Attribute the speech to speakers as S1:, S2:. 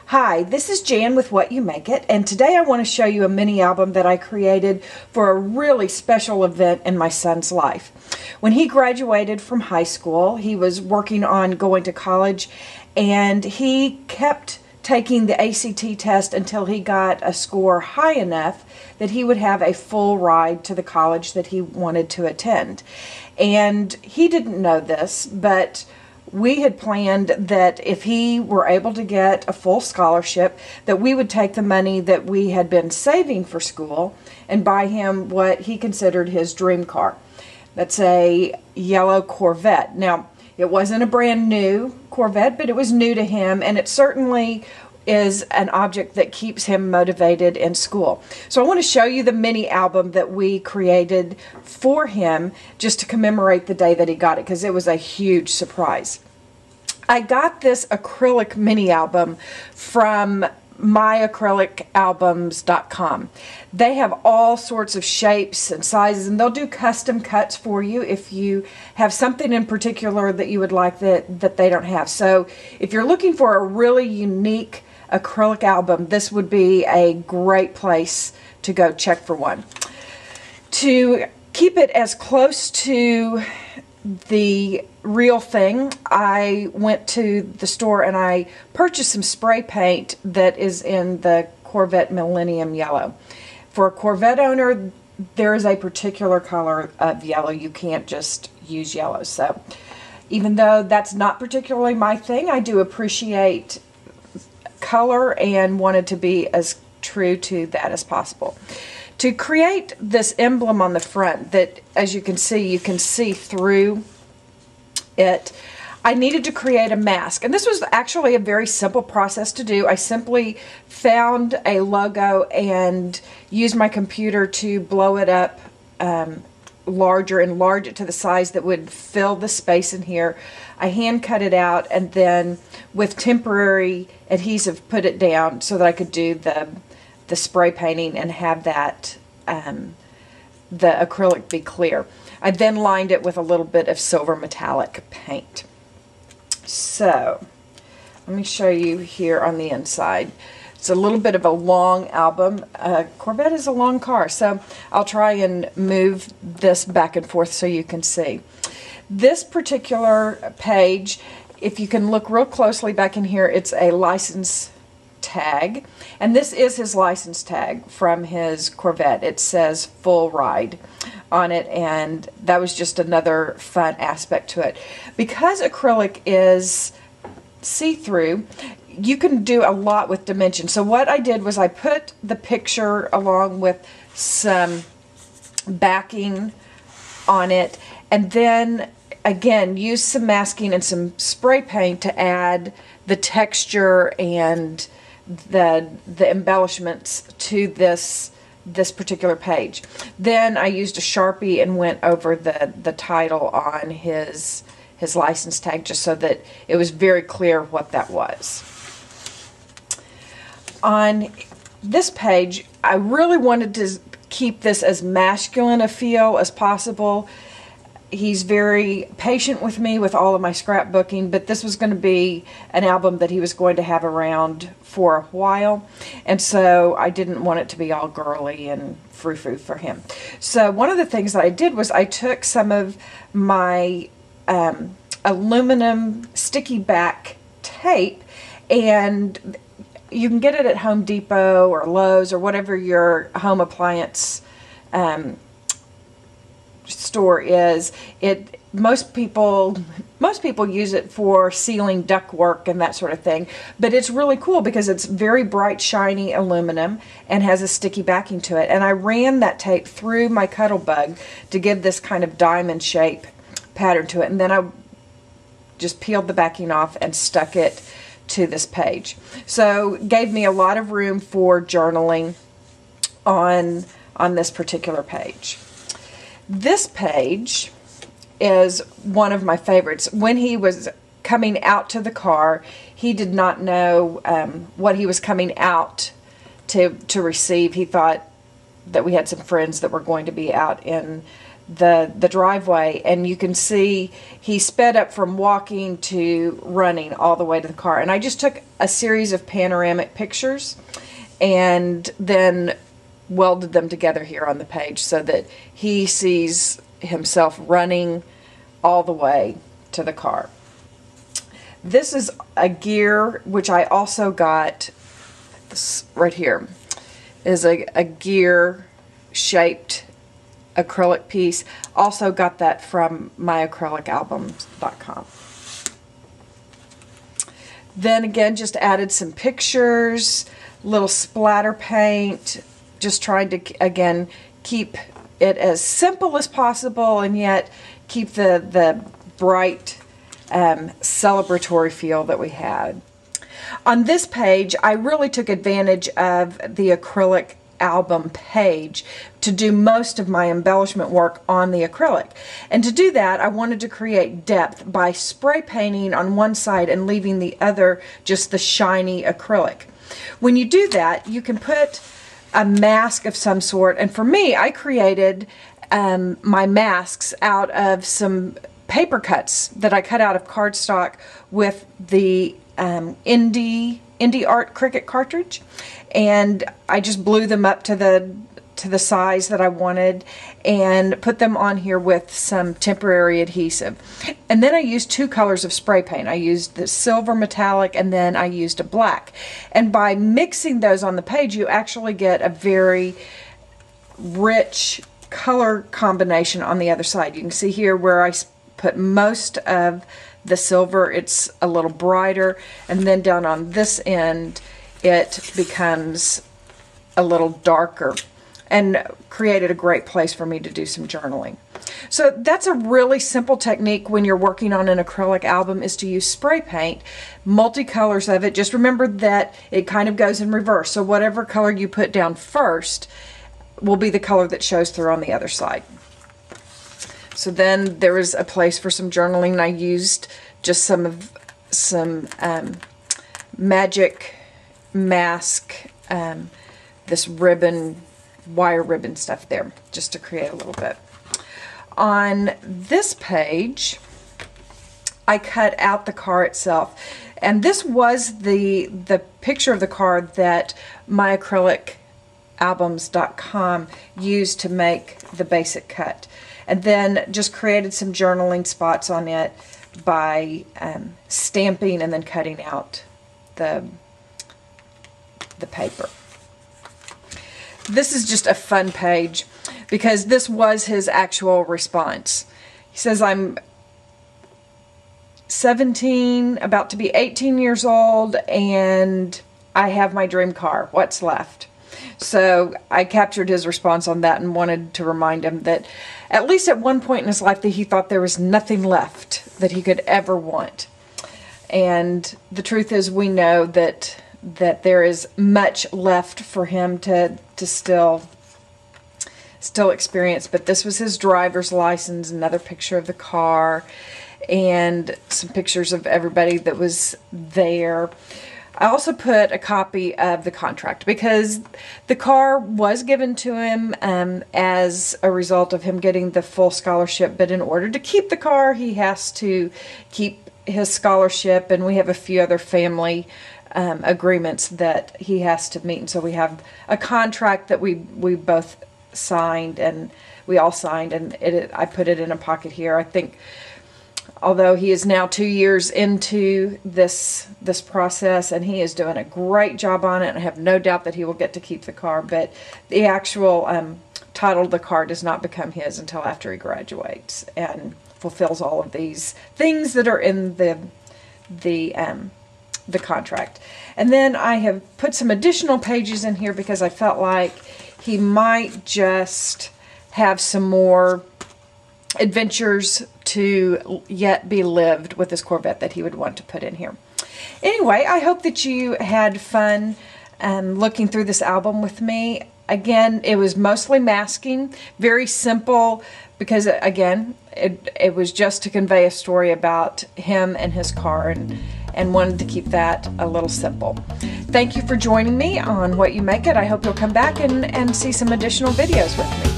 S1: Hi, this is Jan with What You Make It, and today I want to show you a mini album that I created for a really special event in my son's life. When he graduated from high school, he was working on going to college, and he kept taking the ACT test until he got a score high enough that he would have a full ride to the college that he wanted to attend. And he didn't know this, but we had planned that if he were able to get a full scholarship, that we would take the money that we had been saving for school and buy him what he considered his dream car. That's a yellow Corvette. Now, it wasn't a brand new Corvette, but it was new to him, and it certainly is an object that keeps him motivated in school. So I want to show you the mini album that we created for him just to commemorate the day that he got it, because it was a huge surprise. I got this acrylic mini album from myacrylicalbums.com. They have all sorts of shapes and sizes, and they'll do custom cuts for you if you have something in particular that you would like that they don't have. So if you're looking for a really unique acrylic album, this would be a great place to go check for one. To keep it as close to the real thing, I went to the store and I purchased some spray paint that is in the Corvette Millennium Yellow. For a Corvette owner, there is a particular color of yellow. You can't just use yellow. So even though that's not particularly my thing, I do appreciate color and wanted to be as true to that as possible. To create this emblem on the front that, as you can see through it, I needed to create a mask. And this was actually a very simple process to do. I simply found a logo and used my computer to blow it up larger, enlarge it to the size that would fill the space in here. I hand cut it out and then with temporary adhesive put it down so that I could do the spray painting and have that the acrylic be clear. I then lined it with a little bit of silver metallic paint. So let me show you here on the inside. It's a little bit of a long album. Corvette is a long car, so I'll try and move this back and forth so you can see. This particular page, if you can look real closely back in here, it's a license tag, and this is his license tag from his Corvette. It says full ride on it, and that was just another fun aspect to it. Because acrylic is see-through, you can do a lot with dimension. So what I did was I put the picture along with some backing on it, and then again use some masking and some spray paint to add the texture and the embellishments to this particular page. Then I used a Sharpie and went over the title on his license tag just so that it was very clear what that was. On this page, I really wanted to keep this as masculine a feel as possible. He's very patient with me with all of my scrapbooking, but this was going to be an album that he was going to have around for a while, and so I didn't want it to be all girly and frou-frou for him. So one of the things that I did was I took some of my aluminum sticky back tape, and you can get it at Home Depot or Lowe's or whatever your home appliance store is. Most people use it for sealing ductwork and that sort of thing, but it's really cool because it's very bright, shiny aluminum and has a sticky backing to it. And I ran that tape through my Cuttlebug to give this kind of diamond shape pattern to it, and then I just peeled the backing off and stuck it to this page. So it gave me a lot of room for journaling on this particular page. This page is one of my favorites. When he was coming out to the car, he did not know what he was coming out to receive. He thought that we had some friends that were going to be out in the driveway, and you can see he sped up from walking to running all the way to the car. And I just took a series of panoramic pictures and then welded them together here on the page so that he sees himself running all the way to the car. This is a gear which I also got. This right here is a gear shaped acrylic piece. Also got that from myacrylicalbums.com. Then again, just added some pictures, little splatter paint, just trying to, again, keep it as simple as possible and yet keep the bright celebratory feel that we had. On this page, I really took advantage of the acrylic album page to do most of my embellishment work on the acrylic. And to do that, I wanted to create depth by spray painting on one side and leaving the other just the shiny acrylic. When you do that, you can put a mask of some sort, and for me, I created my masks out of some paper cuts that I cut out of cardstock with the Indie Art Cricut cartridge, and I just blew them up to the size that I wanted and put them on here with some temporary adhesive. And then I used two colors of spray paint. I used the silver metallic and then I used a black. And by mixing those on the page, you actually get a very rich color combination on the other side. You can see here where I put most of the silver, it's a little brighter, and then down on this end it becomes a little darker, and created a great place for me to do some journaling. So that's a really simple technique when you're working on an acrylic album, is to use spray paint, multicolors of it. Just remember that it kind of goes in reverse, so whatever color you put down first will be the color that shows through on the other side. So then there is a place for some journaling. I used just some magic mask, this ribbon, wire ribbon stuff there, just to create a little bit. On this page, I cut out the car itself, and this was the picture of the car that myacrylicalbums.com used to make the basic cut, and then just created some journaling spots on it by stamping and then cutting out the paper. This is just a fun page because this was his actual response. He says, "I'm 17, about to be 18 years old, and I have my dream car. What's left?" So I captured his response on that and wanted to remind him that at least at one point in his life that he thought there was nothing left that he could ever want. And the truth is, we know that there is much left for him to still experience. But this was his driver's license, another picture of the car, and some pictures of everybody that was there. I also put a copy of the contract because the car was given to him as a result of him getting the full scholarship, but in order to keep the car, he has to keep his scholarship, and we have a few other family agreements that he has to meet. And so we have a contract that we both signed, and we all signed, and I put it in a pocket here. I think, although he is now 2 years into this process, and he is doing a great job on it, and I have no doubt that he will get to keep the car, but the actual title of the car does not become his until after he graduates and fulfills all of these things that are in the contract. And then I have put some additional pages in here because I felt like he might just have some more adventures to yet be lived with this Corvette that he would want to put in here. Anyway, I hope that you had fun looking through this album with me. Again, it was mostly masking, very simple, because again, it was just to convey a story about him and his car, and wanted to keep that a little simple. Thank you for joining me on What You Make It. I hope you'll come back and see some additional videos with me.